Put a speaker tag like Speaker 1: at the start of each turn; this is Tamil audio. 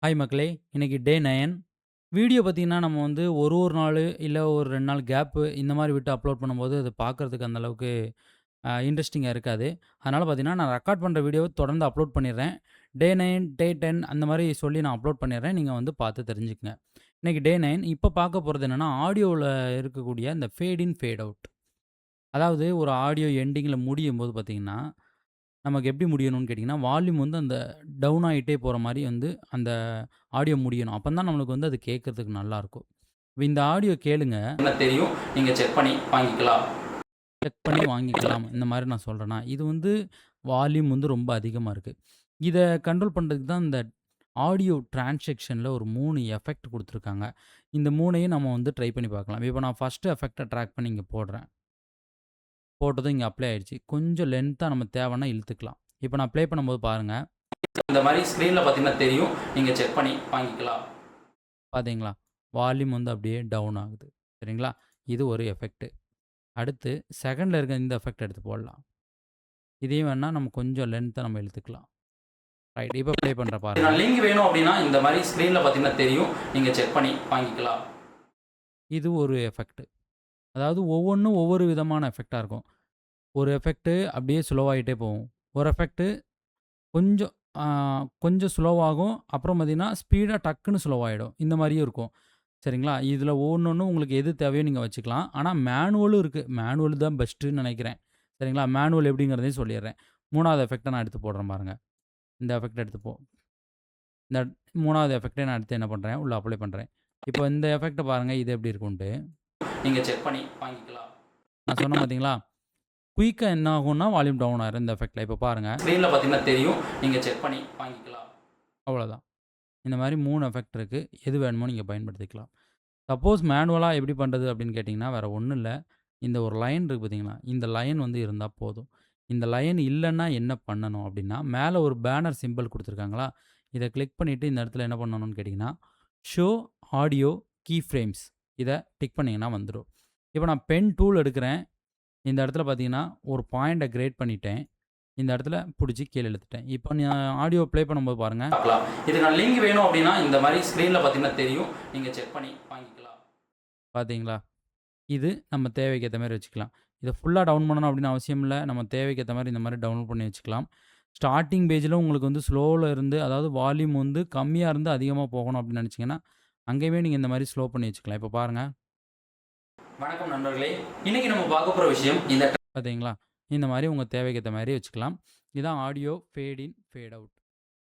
Speaker 1: ஹாய் மக்களே! இன்னைக்கு டே 9. வீடியோ பார்த்தீங்கன்னா, நம்ம வந்து ஒரு நாளு, இல்ல ஒரு 2 நாள் கேப்பு இந்த மாரி விட்டு அப்லோட் பண்ணும்போது, அது பார்க்கறதுக்கு அந்த அளவுக்கு இன்ட்ரஸ்டிங்கா இருக்காது. அதனால பார்த்தீங்கன்னா, நான் ரெக்கார்ட் பண்ற வீடியோவ தொடர்ந்து அப்லோட் பண்ணிடுறேன். டே 9, டே 10 அந்த மாரி சொல்லி நான் அப்லோட் பண்ணிடுறேன். நீங்க வந்து பார்த்து தெரிஞ்சுக்கங்க. இன்னைக்கு டே 9 இப்ப பார்க்க போறது என்னன்னா, ஆடியோல இருக்கக்கூடிய இந்த ஃபேட் இன், ஃபேட் அவுட். அதாவது ஒரு ஆடியோ எண்டிங்கில முடியும்போது பார்த்தீங்கன்னா, நமக்கு எப்படி முடியணும்னு கேட்டிங்கன்னா, வால்யூம் வந்து அந்த டவுன் ஆயிட்டே போற மாரி வந்து அந்த ஆடியோ முடியணும். அப்பந்தான் நம்மளுக்கு வந்து அது கேட்கறதுக்கு நல்லாருக்கும். இப்ப இந்த ஆடியோ கேளுங்க. என்ன தெரியும். நீங்க செக் பண்ணி வாங்கிக்கலாம். செக் பண்ணி வாங்கிக்கலாம். இந்த மாரி நான் சொல்றேனா, இது வந்து வால்யூம் வந்து ரொம்ப அதிகமா இருக்கு. இத கண்ட்ரோல் பண்றதுக்கு தான் இந்த ஆடியோ டிரான்சிஷன்ல ஒரு 3 எஃபெக்ட் குடுத்துருக்காங்க. இந்த 3யும் நம்ம வந்து ட்ரை பண்ணி பார்க்கலாம். இப்ப நான் ஃபர்ஸ்ட் எஃபெக்ட்ட ட்ராக் பண்ணி இங்க போடுறேன். போட்டதும் இங்க அப்ளை ஆயிடுச்சு. கொஞ்சம் லென்த்தா நம்ம தேவைன்னா இழுத்துக்கலாம். இப்ப நான் ப்ளே பண்ணும்போது பாருங்க. இந்த மாரி ஸ்க்ரீன்ல பார்த்தீங்கன்னா தெரியும். நீங்க செக் பண்ணி வாங்கிக்கலாம். பார்த்தீங்களா? வால்யூம் வந்து அப்படியே டவுன் ஆகுது. சரிங்களா? இது ஒரு எஃபெக்ட். அடுத்து செகண்ட்ல இருக்க இந்த எஃபெக்ட் எடுத்து போடலாம். இதையும் வேணா நம்ம கொஞ்சம் லென்த்தா நம்ம இழுத்துக்கலாம். ரைட். இப்ப ப்ளே பண்றேன் பாருங்க. நான் லிங்க் வேணும் அப்படின்னா இந்த மாரி ஸ்க்ரீன்ல பார்த்தீங்கன்னா தெரியும். நீங்க செக் பண்ணி வாங்கிக்கலாம். இது ஒரு எஃபெக்ட். அதாவது ஒவ்வொன்னும் ஒவ்வொரு விதமான எஃபெக்ட்டா இருக்கும். ஒரு எஃபெக்ட் அப்படியே ஸ்லோவாயிட்டே போகும். ஒரு எஃபெக்ட் கொஞ்சம் ஆ கொஞ்சம் ஸ்லோவாகும். அப்புறம் பார்த்தீங்கன்னா, ஸ்பீடா டக்குன்னு ஸ்லோவாயிடும். இந்த மாரியும் இருக்கும். சரிங்களா? இதில ஒவ்வொன்னும் உங்களுக்கு எது தேவையோ நீங்க வச்சுக்கலாம். ஆனா மேனுவலும் இருக்கு. மேனுவல் தான் பெஸ்ட்டுன்னு நெனைக்கிறேன். சரிங்களா? மேனுவல் எப்படிங்கிறதையும் சொல்லிர்றேன். 3வது எஃபெக்ட்ட நான் எடுத்து போடுறேன் பாருங்க. இந்த எஃபெக்ட் எடுத்து இந்த 3வது எஃபெக்ட்ட நான் எடுத்து என்ன பண்றேன், உள்ள அப்ளை பண்றேன். இப்போ இந்த எஃபெக்ட்ட பாருங்க. இது எப்படி இருக்குன்ட்டு. நீங்க செக் பண்ணி வாங்கிக்கலாம். நான் சொன்னேன் பார்த்தீங்களா? குயிக்கா என்ன ஆகும்னா, வால்யூம் டவுன் ஆயிரும் இந்த எஃபெக்ட்ல. இப்ப பாருங்க. ஸ்க்ரீன்ல பார்த்தீங்கன்னா தெரியும். நீங்க செக் பண்ணி வாங்கிக்கலாம். அவ்வளோதான். இந்த மாரி 3 எஃபெக்ட் இருக்கு. எது வேணுமோ நீங்க பயன்படுத்திக்கலாம். சப்போஸ் மேனுவலா எப்படி பண்றது அப்படின்னு கேட்டீங்கன்னா, வேற ஒண்ணும் இல்ல. இந்த ஒரு லைன் இருக்கு பார்த்தீங்களா? இந்த லைன் வந்து இருந்தா போதும். இந்த லைன் இல்லன்னா என்ன பண்ணணும் அப்படின்னா, மேல ஒரு பேனர் சிம்பல் குடுத்துருக்காங்களா? இத கிளிக் பண்ணிட்டு இந்த இடத்துல என்ன பண்ணணும்னு கேட்டீங்கன்னா, ஷோ ஆடியோ கீ ஃப்ரேம்ஸ் இத டிக் பண்ணீங்கன்னா வந்துரும். இப்ப நான் பென் டூல் எடுக்கிறேன். இந்த இடத்துல பார்த்தீங்கன்னா, ஒரு பாயிண்ட்ட கிரேட் பண்ணிட்டேன். இந்த இடத்துல புடிச்சு கீழ இழுத்துட்டேன். இப்போ நான் ஆடியோ ப்ளே பண்ணும்போது பாருங்க. பார்க்கலாம். இதுக்கு நான் லிங்க் வேணும் அப்படின்னா, இந்த மாரி ஸ்க்ரீன்ல பார்த்தீங்கன்னா தெரியும். நீங்க செக் பண்ணி வாங்கிக்கலாம். பார்த்தீங்களா? இது நம்ம தேவைக்கு ஏத்த மாரி வச்சுக்கலாம். இத ஃபுல்லா டவுன் பண்ணணும் அப்படின்னு அவசியம் இல்ல. நம்ம தேவைக்கு ஏத்த மாரி இந்த மாரி டவுன்லோட் பண்ணி வச்சுக்கலாம். ஸ்டார்ட்டிங் பேஜ்ல உங்களுக்கு வந்து ஸ்லோல இருந்து, அதாவது வால்யூம் வந்து கம்மியா இருந்து அதிகமா போகணும் அப்படின்னு நெனச்சீங்கன்னா, அங்கேயுமே நீங்க இந்த மாரி ஸ்லோ பண்ணி வச்சுக்கலாம். இப்போ பாருங்க. வணக்கம் நண்பர்களே! இன்னைக்கு நம்ம பார்க்க போற விஷயம் இந்த பார்த்தீங்களா? இந்த மாரி உங்க தேவைக்கு ஏத்த மாரி வச்சுக்கலாம். இதான் ஆடியோ ஃபேட் இன், ஃபேட் அவுட்.